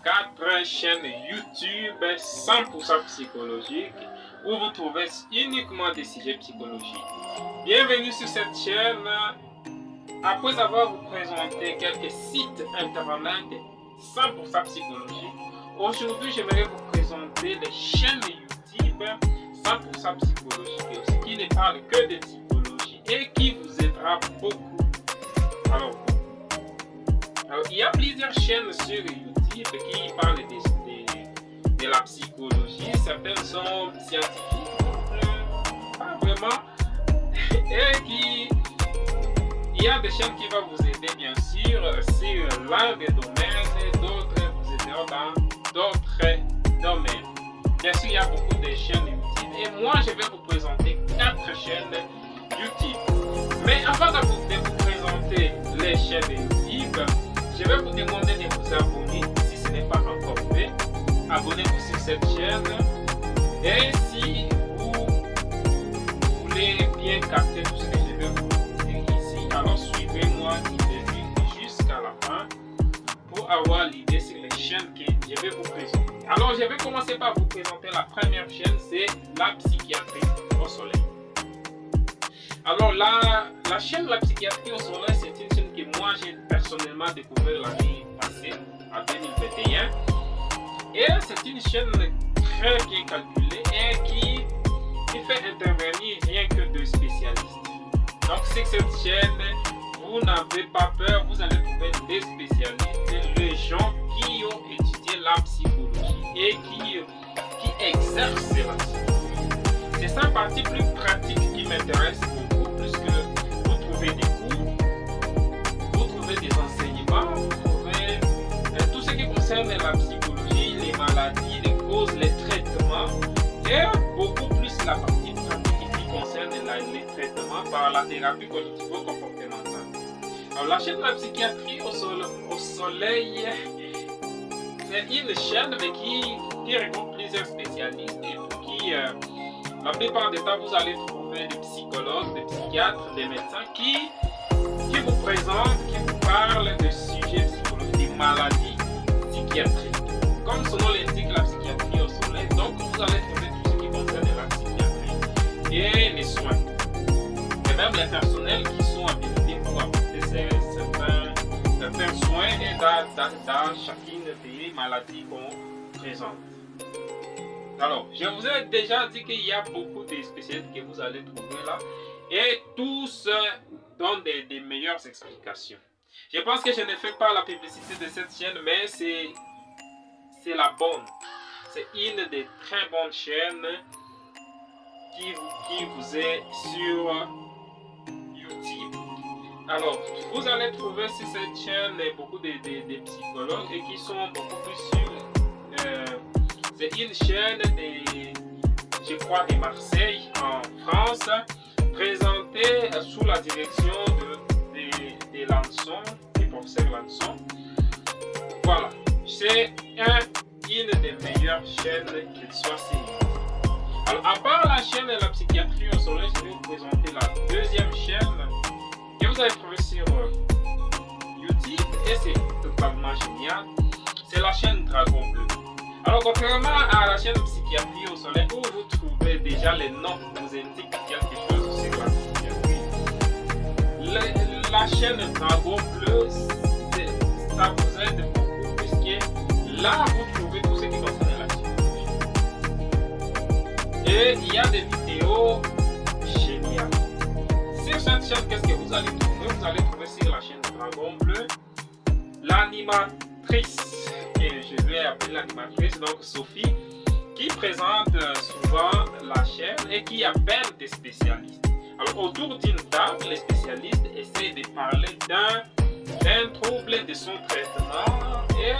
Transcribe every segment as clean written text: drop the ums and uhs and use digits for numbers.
4 chaînes YouTube 100% psychologiques où vous trouvez uniquement des sujets psychologiques. Bienvenue sur cette chaîne. Après avoir vous présenté quelques sites internet 100% psychologiques, aujourd'hui j'aimerais vous présenter les chaînes YouTube 100% psychologiques qui ne parlent que de psychologie et qui vous aidera beaucoup. Alors, il y a plusieurs chaînes sur YouTube qui parlent de la psychologie. Certaines sont scientifiques, d'autres pas vraiment. Et il y a des chaînes qui vont vous aider bien sûr sur l'un des domaines, d'autres vous aideront dans d'autres domaines. Bien sûr, il y a beaucoup de chaînes YouTube et moi je vais vous présenter 4 chaînes YouTube. Mais avant de vous présenter les chaînes YouTube, je vais vous demander de vous abonner si ce n'est pas encore fait. Abonnez-vous sur cette chaîne. Et si vous voulez bien capter tout ce que je vais vous dire ici, alors suivez-moi du début jusqu'à la fin pour avoir l'idée sur les chaînes que je vais vous présenter. Alors je vais commencer par vous présenter la première chaîne, c'est la psychiatrie au soleil. Alors la chaîne La psychiatrie au soleil, c'est une chaîne que moi j'ai personnellement découvert l'année passée, en 2021. Et c'est une chaîne très bien calculée et qui fait intervenir rien que 2 spécialistes. Donc sur cette chaîne, vous n'avez pas peur, vous allez trouver des spécialistes, les gens qui ont étudié la psychologie et qui exercent la psychologie. C'est sa partie plus pratique qui m'intéresse beaucoup, puisque vous trouvez des cours, vous trouvez des enseignements, vous trouvez tout ce qui concerne la psychologie, les maladies, les causes, les traitements, et beaucoup plus la partie pratique qui concerne les traitements par la thérapie cognitivo-comportementale. Alors la chaîne de la psychiatrie au soleil, c'est une chaîne mais qui regroupe plusieurs spécialistes et qui, la plupart du temps, vous allez trouver des psychologues, des psychiatres, des médecins qui vous présentent, qui vous parlent de sujets psychologiques, des maladies psychiatriques. Comme son nom l'indique, la psychiatrie au soleil, donc vous allez trouver tout ce qui concerne la psychiatrie et les soins. Et même les personnels qui sont habilités pour apporter certains soins et dans chacune des maladies qu'on présente. Alors, je vous ai déjà dit qu'il y a beaucoup de spécialistes que vous allez trouver là et tous donnent des meilleures explications. Je pense que je ne fais pas la publicité de cette chaîne, mais c'est la bonne. C'est une des très bonnes chaînes qui vous est sur YouTube. Alors, vous allez trouver sur cette chaîne beaucoup de psychologues et qui sont beaucoup plus sur... c'est une chaîne je crois, de Marseille, en France, présentée sous la direction de Lançon, du professeur Lançon. Voilà, c'est une des meilleures chaînes qu'il soit signé. Alors, à part la chaîne de la psychiatrie au soleil, je vais vous présenter la deuxième chaîne que vous allez trouver sur YouTube et c'est totalement génial. C'est la chaîne Dragon Bleu. Alors, contrairement à la chaîne psychiatrie au soleil où vous trouvez déjà les noms qui vous indiquent quelque chose sur la psychiatrie, la chaîne Dragon Bleu, ça vous aide beaucoup puisque là vous trouvez tout ce qui concerne la psychologie. Et il y a des vidéos géniales. Sur cette chaîne, qu'est-ce que vous allez trouver? Vous allez trouver sur la chaîne Dragon Bleu l'animatrice, et je vais appeler l'animatrice, donc Sophie, qui présente souvent la chaîne et qui appelle des spécialistes. Alors autour d'une table, les spécialistes essaient de parler d'un trouble, de son traitement et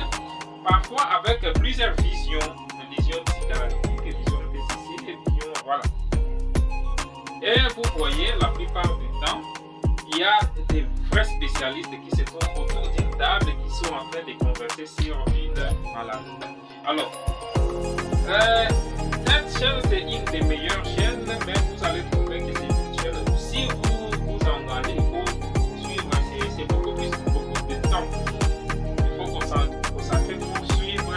parfois avec plusieurs visions, une vision psychanalytique, une vision physique, une vision, voilà. Et vous voyez, la plupart du temps, il y a des vrais spécialistes qui se trouvent autour d'une table et qui sont en train de converser sur une maladie. Alors, cette chaîne, c'est une des meilleures chaînes, mais vous allez trouver que c'est une chaîne où si vous en allez, il faut suivre, c'est beaucoup de temps. Il faut consacrer pour suivre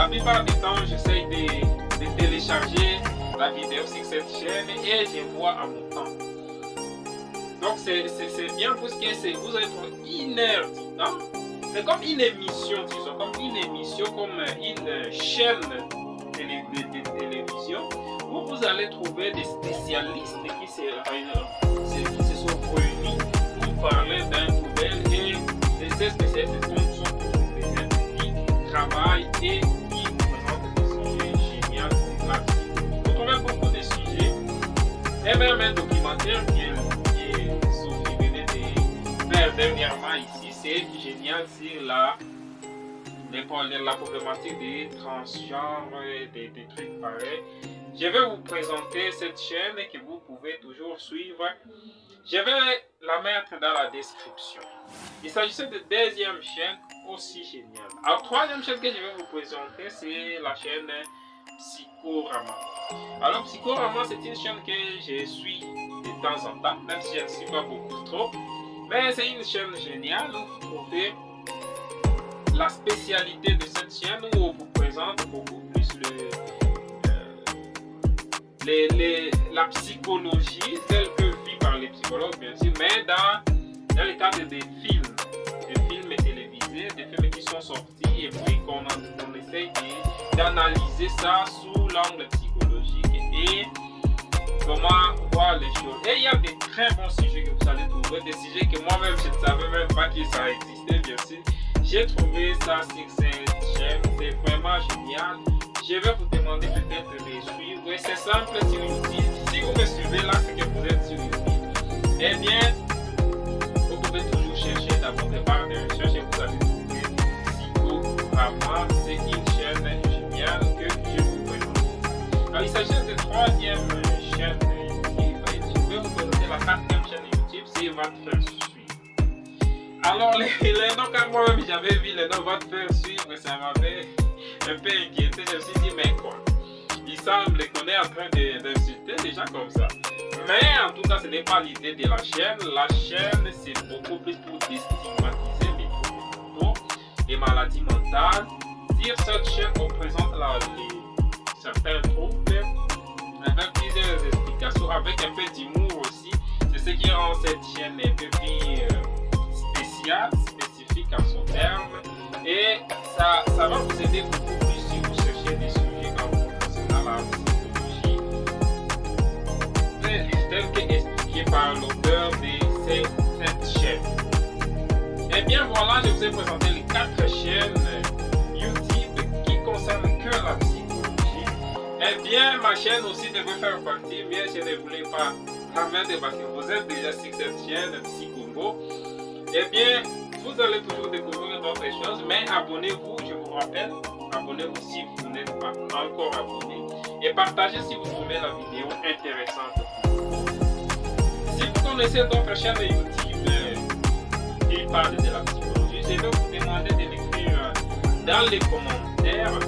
La plupart du temps, j'essaye de télécharger la vidéo sur cette chaîne et je vois en mon temps. Donc c'est bien parce que vous allez trouver 1 heure du temps. C'est comme une émission, disons, comme une émission, comme une chaîne de télévision où vous allez trouver des spécialistes qui se sont réunis pour parler d'un nouvelle et de ces spécialistes sont des gens qui travaillent et qui présentent des sujets géniaux sur la psychologie. Vous trouvez beaucoup de sujets et même un documentaire qui Sophie venait de faire dernièrement ici, c'est génial sur la problématique des transgenres et des trucs pareils. Je vais vous présenter cette chaîne que vous pouvez toujours suivre. Je vais la mettre dans la description. Il s'agissait de 2e chaîne aussi géniale. Alors, 3e chaîne que je vais vous présenter, c'est la chaîne Psychorama. Alors, Psychorama, c'est une chaîne que je suis de temps en temps, même si je ne suis pas beaucoup trop. Mais c'est une chaîne géniale où vous trouvez la spécialité de cette chaîne où on vous présente beaucoup plus la psychologie telle que vue par les psychologues, bien sûr, mais dans le cadre des films télévisés, des films qui sont sortis et puis qu'on essaye d'analyser ça sous l'angle psychologique et comment voir les choses. Et il y a des très bons sujets que vous allez trouver, des sujets que moi-même je ne savais même pas que ça existait, bien sûr. J'ai trouvé ça sur cette chaîne, c'est vraiment génial. Je vais vous demander peut-être de les suivre. C'est simple sur YouTube. Si vous me suivez là, c'est que vous êtes sur YouTube. Eh bien, vous pouvez toujours chercher dans votre barre de recherche et vous allez trouver Psychorama. C'est une chaîne géniale que je vous présente. Alors, il s'agit de 3e chaîne YouTube. Je vais vous présenter la 4e chaîne YouTube, c'est votre faire suivre. Alors, les noms, quand moi-même j'avais vu les noms votre faire suivre, ça m'avait un peu inquiété. Je me suis dit, mais quoi? Il semble qu'on est en train d'insulter les gens comme ça. Mais en tout cas, ce n'est pas l'idée de la chaîne. La chaîne, c'est beaucoup plus pour déstigmatiser les troubles et maladies mentales. Sur cette chaîne, on présente certains troubles avec plusieurs explications, avec un peu d'humour aussi. C'est ce qui rend cette chaîne un peu plus spécifique à son terme. Et ça va vous aider beaucoup plus si vous cherchez des sujets comme concernant la psychologie, tel que expliqué par l'auteur de cette chaîne. Et bien voilà, je vous ai présenté les 4 chaînes YouTube qui concernent que la psychologie. Et bien ma chaîne aussi devait faire partie, mais je ne voulais pas la mettre parce que vous êtes déjà sur cette chaîne Psychombo. Et bien, vous allez toujours découvrir d'autres choses, mais abonnez-vous, je vous rappelle, abonnez-vous si vous n'êtes pas encore abonné et partagez si vous trouvez la vidéo intéressante. Si vous connaissez d'autres chaînes de YouTube qui parlent de la psychologie, je vais vous demander de l'écrire dans les commentaires